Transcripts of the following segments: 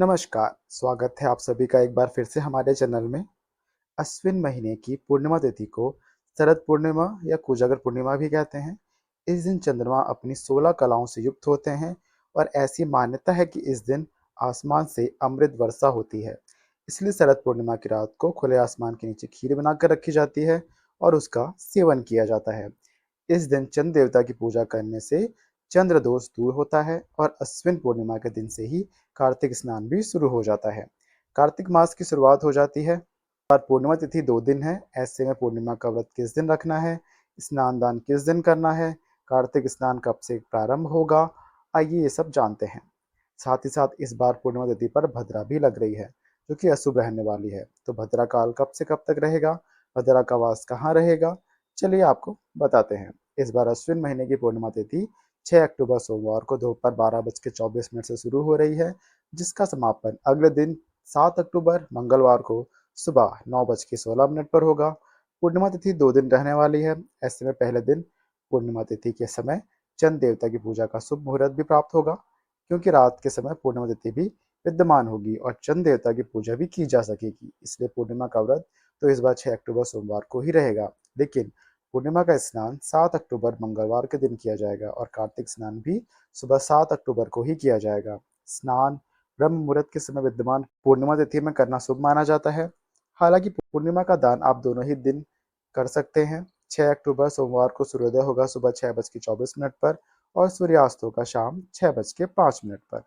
नमस्कार, स्वागत है आप सभी का एक बार फिर से हमारे चैनल में। अश्विन महीने की पूर्णिमा तिथि को शरद पूर्णिमा या कोजागर पूर्णिमा भी कहते हैं। इस दिन चंद्रमा अपनी 16 कलाओं से युक्त होते हैं और ऐसी मान्यता है कि इस दिन आसमान से अमृत वर्षा होती है। इसलिए शरद पूर्णिमा की रात को खुले आसमान के नीचे खीर बनाकर रखी जाती है और उसका सेवन किया जाता है। इस दिन चंद्र देवता की पूजा करने से चंद्र दोष दूर होता है और अश्विन पूर्णिमा के दिन से ही कार्तिक स्नान भी शुरू हो जाता है। कार्तिक मास की शुरुआत हो जाती है और पूर्णिमा तिथि 2 दिन है। ऐसे में पूर्णिमा का व्रत किस दिन रखना है, स्नान दान किस दिन करना है, कार्तिक स्नान कब से प्रारंभ होगा, आइए ये सब जानते हैं। साथ ही साथ इस बार पूर्णिमा तिथि पर भद्रा भी लग रही है, जो कि अशुभ रहने वाली है। तो भद्रा काल कब से कब तक रहेगा, भद्रा का वास कहाँ रहेगा, चलिए आपको बताते हैं। इस बार अश्विन महीने की पूर्णिमा तिथि 6 अक्टूबर सोमवार को दोपहर 12:24 से शुरू हो रही है, जिसका समापन अगले दिन 7 अक्टूबर मंगलवार को सुबह 9:16 पर होगा। पूर्णिमा तिथि 2 दिन रहने वाली है। ऐसे में पहले दिन पूर्णिमा तिथि के समय चंद्र देवता की पूजा का शुभ मुहूर्त भी प्राप्त होगा, क्योंकि रात के समय पूर्णिमा तिथि भी विद्यमान होगी और चंद्र देवता की पूजा भी की जा सकेगी। इसलिए पूर्णिमा का व्रत तो इस बार 6 अक्टूबर सोमवार को ही रहेगा, लेकिन पूर्णिमा का स्नान 7 अक्टूबर मंगलवार के दिन किया जाएगा और कार्तिक स्नान भी सुबह 7 अक्टूबर को ही किया जाएगा। स्नान ब्रह्म मुहूर्त के समय विद्यमान पूर्णिमा तिथि में करना शुभ माना जाता है। हालांकि पूर्णिमा का दान आप दोनों ही दिन कर सकते हैं। 6 अक्टूबर सोमवार को सूर्योदय होगा सुबह 6:24 पर और सूर्यास्त होगा शाम 6:05 पर।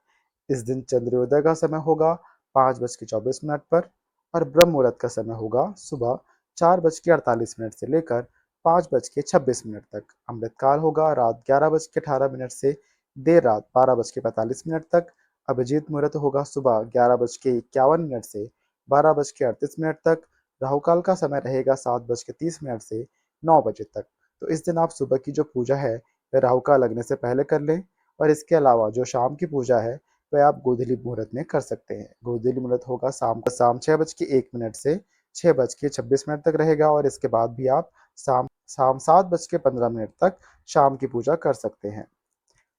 इस दिन चंद्रोदय का समय होगा 5:24 पर और ब्रह्म मुहूर्त का समय होगा सुबह 4:48 से लेकर 5:26 तक। अमृतकाल होगा रात 11:18 से देर रात 12:45 तक। अभिजीत मुहूर्त होगा सुबह 11:51 से 12:38 तक। राहुकाल का समय रहेगा 7:30 से 9 बजे तक। तो इस दिन आप सुबह की जो पूजा है वह राहुकाल लगने से पहले कर लें और इसके अलावा जो शाम की पूजा है वह आप गोधूली मुहूर्त में कर सकते हैं। गोधूली मुहूर्त होगा शाम 6:01 से 6:26 तक रहेगा और इसके बाद भी आप शाम शाम 7:15 तक शाम की पूजा कर सकते हैं।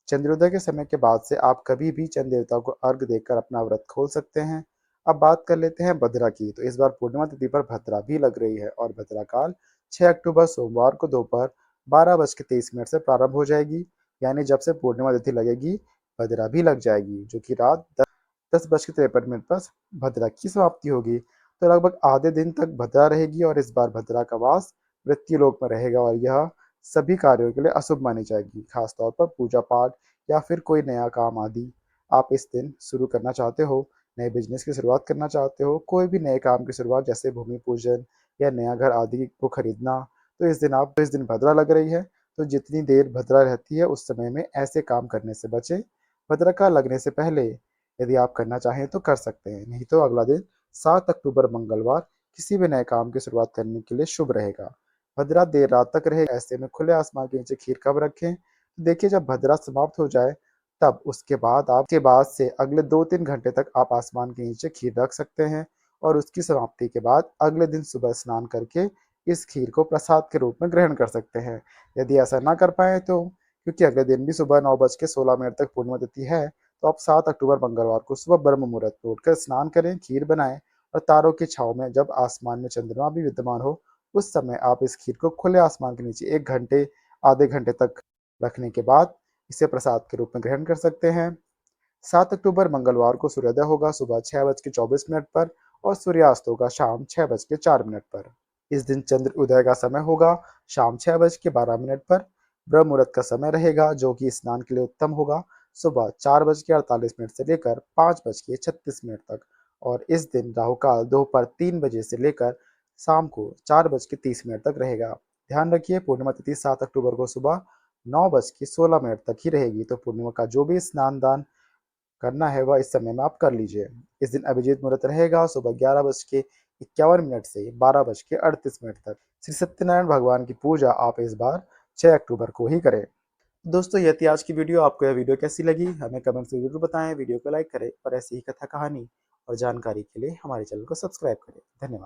चंद्रोदय के समय के बाद से आप कभी भी चंद्र देवता को अर्घ देकर अपना व्रत खोल सकते हैं। अब बात कर लेते हैं भद्रा की। तो इस बार पूर्णिमा तिथि पर भद्रा भी लग रही है और भद्रा काल 6 अक्टूबर सोमवार को दोपहर 12:23 से प्रारंभ हो जाएगी। यानी जब से पूर्णिमा तिथि लगेगी भद्रा भी लग जाएगी, जो कि रात 10:53 पर भद्रा की समाप्ति होगी। तो लगभग आधे दिन तक भद्रा रहेगी और इस बार भद्रा का वास मृत्युलोक में रहेगा और यह सभी कार्यों के लिए अशुभ मानी जाएगी। खासतौर पर पूजा पाठ या फिर कोई नया काम आदि आप इस दिन शुरू करना चाहते हो, नए बिजनेस की शुरुआत करना चाहते हो, कोई भी नए काम की शुरुआत जैसे भूमि पूजन या नया घर आदि को खरीदना, तो इस दिन भद्रा लग रही है। तो जितनी देर भद्रा रहती है उस समय में ऐसे काम करने से बचें। भद्रा का लगने से पहले यदि आप करना चाहें तो कर सकते हैं, नहीं तो अगला दिन 7 अक्टूबर मंगलवार किसी भी नए काम की शुरुआत करने के लिए शुभ रहेगा। भद्रा देर रात तक रहेगा। ऐसे में खुले आसमान के नीचे खीर कब रखें? देखिए, जब भद्रा समाप्त हो जाए तब उसके बाद से अगले 2-3 घंटे तक आप आसमान के नीचे खीर रख सकते हैं और उसकी समाप्ति के बाद अगले दिन सुबह स्नान करके इस खीर को प्रसाद के रूप में ग्रहण कर सकते हैं। यदि ऐसा ना कर पाए तो, क्योंकि अगले दिन भी सुबह 9:16 तक पूर्णिमा तिथि है, तो आप 7 अक्टूबर मंगलवार को सुबह ब्रह्म मुहूर्त में उठकर स्नान करें, खीर बनाएं और तारों की छाँव में जब आसमान में चंद्रमा भी विद्यमान हो उस समय आप इस खीर को खुले आसमान के नीचे 1 घंटे आधे घंटे तक रखने के बाद इसे प्रसाद के रूप में ग्रहण कर सकते हैं। 7 अक्टूबर मंगलवार को सूर्योदय होगा सुबह 6:24 पर और सूर्यास्त होगा शाम 6:04 पर। इस दिन चंद्र उदय का समय होगा शाम 6:12 पर। ब्रह्म मुहूर्त का समय रहेगा जो कि स्नान के लिए उत्तम होगा सुबह 4:48 से लेकर 5:36 तक और इस दिन राहु काल दोपहर 3 बजे से लेकर शाम को 4:30 तक रहेगा। ध्यान रखिए, पूर्णिमा तिथि 7 अक्टूबर को सुबह 9:16 तक ही रहेगी। तो पूर्णिमा का जो भी स्नान दान करना है वह इस समय में आप कर लीजिए। इस दिन अभिजीत मुहूर्त रहेगा सुबह 11:51 से 12:38 तक। श्री सत्यनारायण भगवान की पूजा आप इस बार 6 अक्टूबर को ही करें। दोस्तों, ये थी आज की वीडियो। आपको यह वीडियो कैसी लगी हमें कमेंट से जरूर बताएं। वीडियो को लाइक करें और ऐसी ही कथा कहानी और जानकारी के लिए हमारे चैनल को सब्सक्राइब करें। धन्यवाद।